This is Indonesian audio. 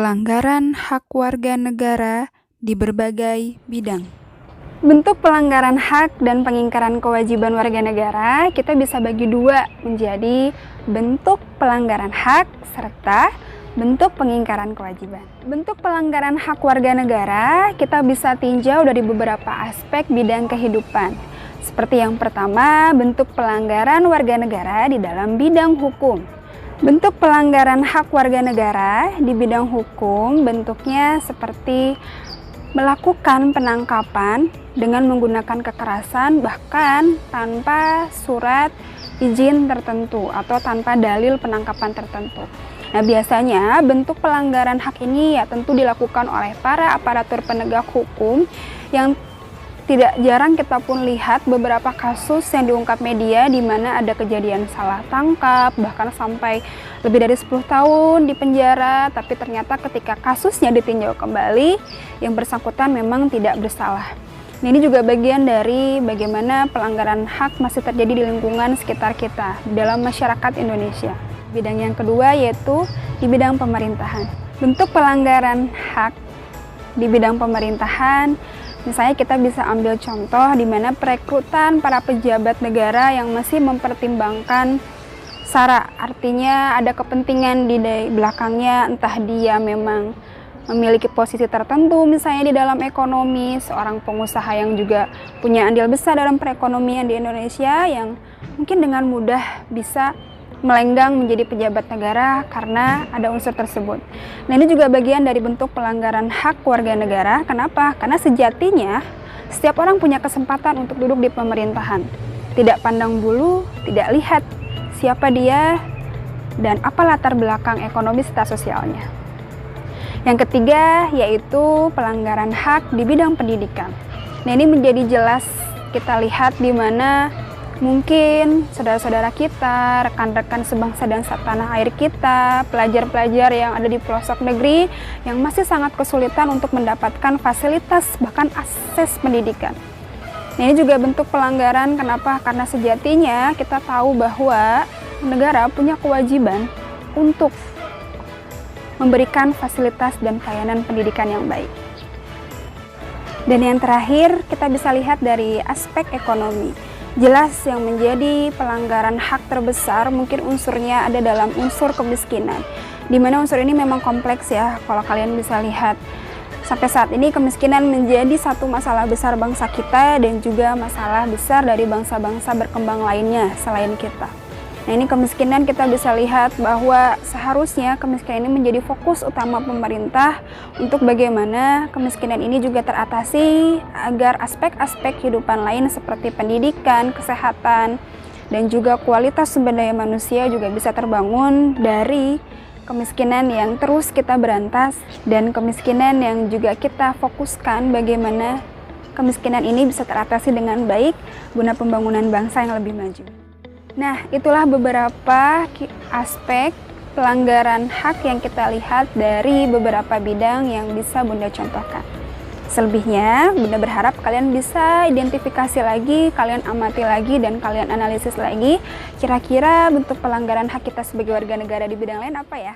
Pelanggaran hak warga negara di berbagai bidang. Bentuk pelanggaran hak dan pengingkaran kewajiban warga negara kita bisa bagi dua menjadi bentuk pelanggaran hak serta bentuk pengingkaran kewajiban. Bentuk pelanggaran hak warga negara kita bisa tinjau dari beberapa aspek bidang kehidupan. Seperti yang pertama, bentuk pelanggaran warga negara di dalam bidang hukum. Bentuk pelanggaran hak warga negara di bidang hukum bentuknya seperti melakukan penangkapan dengan menggunakan kekerasan bahkan tanpa surat izin tertentu atau tanpa dalil penangkapan tertentu. Nah, biasanya bentuk pelanggaran hak ini ya tentu dilakukan oleh para aparatur penegak hukum yang tidak jarang kita pun lihat beberapa kasus yang diungkap media di mana ada kejadian salah tangkap, bahkan sampai lebih dari 10 tahun di penjara, tapi ternyata ketika kasusnya ditinjau kembali, yang bersangkutan memang tidak bersalah. Nah, ini juga bagian dari bagaimana pelanggaran hak masih terjadi di lingkungan sekitar kita, dalam masyarakat Indonesia. Bidang yang kedua yaitu di bidang pemerintahan. Bentuk pelanggaran hak di bidang pemerintahan, misalnya kita bisa ambil contoh di mana perekrutan para pejabat negara yang masih mempertimbangkan SARA, artinya ada kepentingan di belakangnya, entah dia memang memiliki posisi tertentu misalnya di dalam ekonomi, seorang pengusaha yang juga punya andil besar dalam perekonomian di Indonesia yang mungkin dengan mudah bisa melenggang menjadi pejabat negara karena ada unsur tersebut. Nah, ini juga bagian dari bentuk pelanggaran hak warga negara. Kenapa? Karena sejatinya setiap orang punya kesempatan untuk duduk di pemerintahan. Tidak pandang bulu, tidak lihat siapa dia dan apa latar belakang ekonomi serta sosialnya. Yang ketiga yaitu pelanggaran hak di bidang pendidikan. Nah, ini menjadi jelas kita lihat di mana mungkin saudara-saudara kita, rekan-rekan sebangsa dan setanah air kita, pelajar-pelajar yang ada di pelosok negeri yang masih sangat kesulitan untuk mendapatkan fasilitas bahkan akses pendidikan. Nah, ini juga bentuk pelanggaran. Kenapa? Karena sejatinya kita tahu bahwa negara punya kewajiban untuk memberikan fasilitas dan pelayanan pendidikan yang baik. Dan yang terakhir kita bisa lihat dari aspek ekonomi. Jelas yang menjadi pelanggaran hak terbesar mungkin unsurnya ada dalam unsur kemiskinan, di mana unsur ini memang kompleks ya. Kalau kalian bisa lihat, sampai saat ini kemiskinan menjadi satu masalah besar bangsa kita dan juga masalah besar dari bangsa-bangsa berkembang lainnya selain kita. Nah, ini kemiskinan kita bisa lihat bahwa seharusnya kemiskinan ini menjadi fokus utama pemerintah untuk bagaimana kemiskinan ini juga teratasi agar aspek-aspek kehidupan lain seperti pendidikan, kesehatan, dan juga kualitas sumber daya manusia juga bisa terbangun dari kemiskinan yang terus kita berantas dan kemiskinan yang juga kita fokuskan bagaimana kemiskinan ini bisa teratasi dengan baik guna pembangunan bangsa yang lebih maju. Nah, itulah beberapa aspek pelanggaran hak yang kita lihat dari beberapa bidang yang bisa Bunda contohkan. Selebihnya, Bunda berharap kalian bisa identifikasi lagi, kalian amati lagi, dan kalian analisis lagi kira-kira bentuk pelanggaran hak kita sebagai warga negara di bidang lain apa ya?